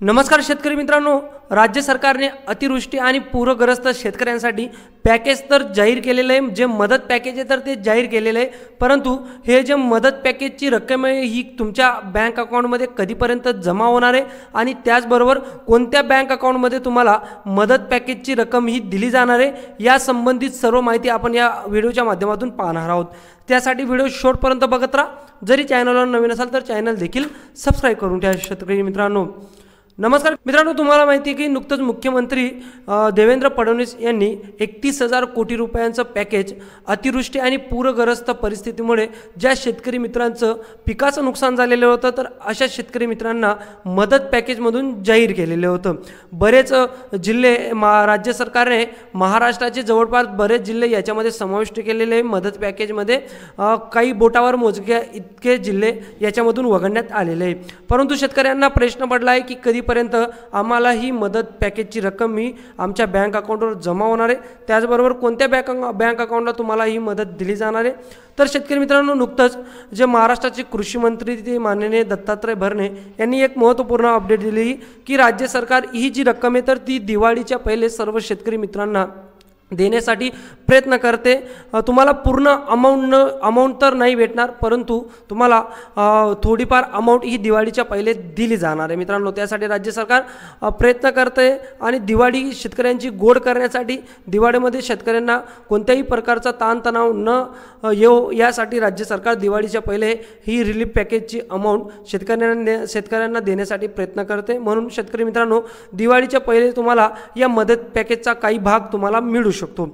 नमस्कार शेतकरी मित्रांनो, राज्य सरकारने अतिवृष्टी आणि पूरग्रस्त शेतकऱ्यांसाठी पॅकेज तर जाहीर केलेलं आहे। जे मदत पॅकेज आहे तर ते जाहीर केलेलं आहे, परंतु हे जे मदत पॅकेजची रक्कम आहे ही तुमच्या बँक अकाउंटमध्ये कधीपर्यंत जमा होणार आहे आणि त्याचबरोबर कोणत्या बँक अकाउंटमध्ये तुम्हाला मदत पॅकेजची रक्कम ही दिली जाणार आहे या संबंधित सर्व माहिती आपण या व्हिडिओच्या माध्यमातून पाहणार आहोत। त्यासाठी व्हिडिओ शेवटपर्यंत बघत राहा। जरी चॅनलवर नवीन असाल तर चॅनल देखील सबस्क्राइब करून ठेवा। शेतकरी मित्रांनो नमस्कार मित्रांनो, तुम्हाला माहिती आहे की नुकतंच मुख्यमंत्री देवेंद्र फडणवीस यांनी 31,000 कोटी रुपयांचं पॅकेज अतिवृष्टी आणि पूरग्रस्त परिस्थितीमुळे ज्या शेतकरी मित्रांचं पिकाचं नुकसान झालेलं होतं तर अशा शेतकरी मित्रांना मदत पॅकेजमधून जाहीर केलेलं होतं। बरेच जिल्हे राज्य सरकारने महाराष्ट्राचे जवळपास बरेच जिल्हे याच्यामध्ये समाविष्ट केलेले आहे मदत पॅकेजमध्ये। काही बोटावर मोजक्या इतके जिल्हे याच्यामधून वगळण्यात आलेले आहे, परंतु शेतकऱ्यांना प्रश्न पडला आहे की कधीपर्यंत आम्हाला ही मदत पॅकेजची रक्कम ही आमच्या बँक अकाउंटवर जमा होणार आहे, त्याचबरोबर कोणत्या बँक अकाउंटला तुम्हाला ही मदत दिली जाणार आहे। तर शेतकरी मित्रांनो, नुकतंच जे महाराष्ट्राचे कृषी मंत्री ते माननीय दत्तात्रय भरणे यांनी एक महत्त्वपूर्ण अपडेट दिली की राज्य सरकार ही जी रक्कम आहे तर ती दिवाळीच्या पहिले सर्व शेतकरी मित्रांना देण्यासाठी प्रयत्न करते। तुम्हाला पूर्ण अमाउंट तर नाही भेटणार, परंतु तुम्हाला थोडीफार अमाउंट ही दिवाळीच्या पहिले दिली जाणार आहे। मित्रांनो, त्यासाठी राज्य सरकार प्रयत्न करते आणि दिवाळी शेतकऱ्यांची गोड करण्यासाठी दिवाळीमध्ये शेतकऱ्यांना कोणत्याही प्रकारचा ताणतणाव न येऊ यासाठी राज्य सरकार दिवाळीच्या पहिले ही रिलीफ पॅकेजची अमाउंट शेतकऱ्यांना देण्यासाठी प्रयत्न करते। म्हणून शेतकरी मित्रांनो, दिवाळीच्या पहिले तुम्हाला या मदत पॅकेजचा काही भाग तुम्हाला मिळू शकतो।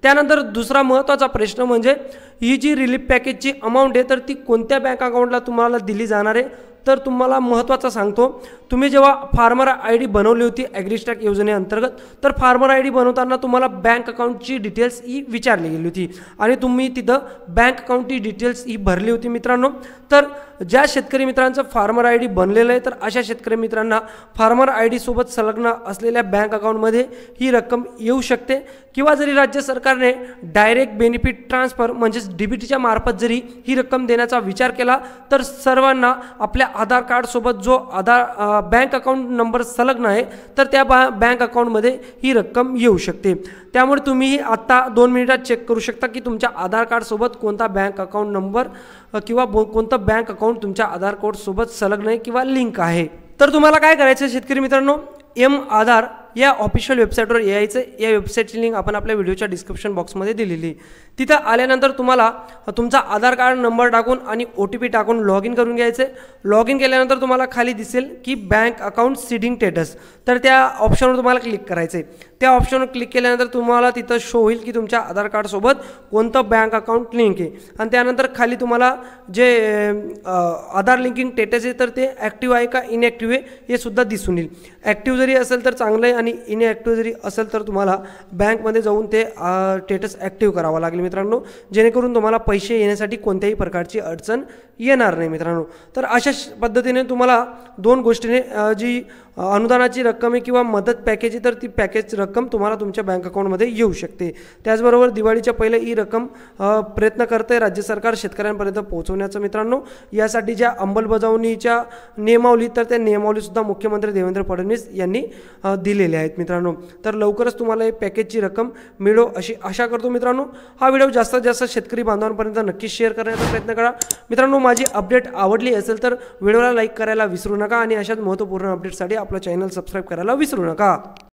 त्यानंतर दुसरा महत्त्वाचा प्रश्न म्हणजे ही जी रिलीफ पॅकेजची अमाउंट आहे तर ती कोणत्या बँक अकाउंटला तुम्हाला दिली जाणार आहे। तर तुम्हाला महत्त्वाचं सांगतो, तुम्ही जेव्हा फार्मर आय डी बनवली होती ॲग्रिस्टॅक योजनेअंतर्गत तर फार्मर आय डी बनवताना तुम्हाला बँक अकाउंटची डिटेल्स ही विचारली गेली होती आणि तुम्ही तिथं बँक अकाउंटची डिटेल्स ही भरली होती। मित्रांनो, तर ज्या शेतकरी मित्रांचं फार्मर आय डी बनलेलं आहे तर अशा शेतकरी मित्रांना फार्मर आय डी सोबत संलग्न असलेल्या बँक अकाउंटमध्ये ही रक्कम येऊ शकते, किंवा जरी राज्य सरकारने डायरेक्ट बेनिफिट ट्रान्सफर म्हणजेच DBTच्या मार्फत जरी ही रक्कम देण्याचा विचार केला तर सर्वांना आपल्या आधार कार्ड सोबत जो बँक अकाउंट नंबर संलग्न आहे तर त्या बँक अकाउंटमध्ये ही रक्कम येऊ शकते। त्यामुळे तुम्ही आता 2 मिनिटात चेक करू शकता की तुमच्या आधार कार्ड सोबत कोणता बँक अकाउंट नंबर किंवा कोणतं बँक अकाउंट तुमच्या आधार कार्ड सोबत संलग्न आहे किंवा लिंक आहे। तर तुम्हाला काय करायचं शेतकरी मित्रांनो, M-Aadhaar या ऑफिशियल वेबसाईटवर यायचं। या वेबसाईटची लिंक आपण आपल्या व्हिडिओच्या डिस्क्रिप्शन बॉक्समध्ये दिलेली। तिथं आल्यानंतर तुम्हाला तुमचा आधार कार्ड नंबर टाकून आणि OTP टाकून लॉग इन करून घ्यायचे। लॉग इन केल्यानंतर तुम्हाला खाली दिसेल की बँक अकाउंट सीडिंग स्टेटस, तर त्या ऑप्शनवर तुम्हाला क्लिक करायचं आहे। त्या ऑप्शनवर क्लिक केल्यानंतर तुम्हाला तिथं शो होईल की तुमच्या आधार कार्डसोबत कोणतं बँक अकाउंट लिंक आहे आणि त्यानंतर खाली तुम्हाला जे आधार लिंकिंग स्टेटस आहे तर ते ॲक्टिव्ह आहे का इनॲक्टिव्ह आहे हे सुद्धा दिसून येईल। ॲक्टिव्ह जरी असेल तर चांगलं आहे आणि इनॲक्टिव्ह जरी असेल तर तुम्हाला बँकमध्ये जाऊन ते स्टेटस ॲक्टिव्ह करावं लागेल मित्रांनो, जेणेकरून तुम्हाला पैसे येण्यासाठी कोणत्याही प्रकारची अडचण येणार नाही मित्रांनो। तर अशा पद्धतीने तुम्हाला 2 गोष्टीने जी अनुदानाची रक्कम आहे किंवा मदत पॅकेज आहे तर ती पॅकेज रक्कम तुम्हाला तुमच्या बँक अकाउंटमध्ये येऊ शकते। त्याचबरोबर दिवाळीच्या पहिले ही रक्कम प्रयत्न करते राज्य सरकार शेतकऱ्यांपर्यंत पोहोचवण्याचं मित्रांनो। यासाठी ज्या अंमलबजावणीच्या नियमावली तर त्या नियमावलीसुद्धा मुख्यमंत्री देवेंद्र फडणवीस यांनी दिलेल्या आहेत मित्रांनो। तर लवकरच तुम्हाला ही पॅकेजची रक्कम मिळो अशी आशा करतो मित्रांनो। हा व्हिडिओ जास्तीत जास्त शेतकरी बांधवांपर्यंत नक्कीच शेअर करण्याचा प्रयत्न करा मित्रांनो। माझी अपडेट आवडली असेल तर व्हिडिओला लाईक करायला विसरू नका आणि अशाच महत्त्वपूर्ण अपडेटसाठी आपलं चॅनल सबस्क्राईब करायला विसरू नका।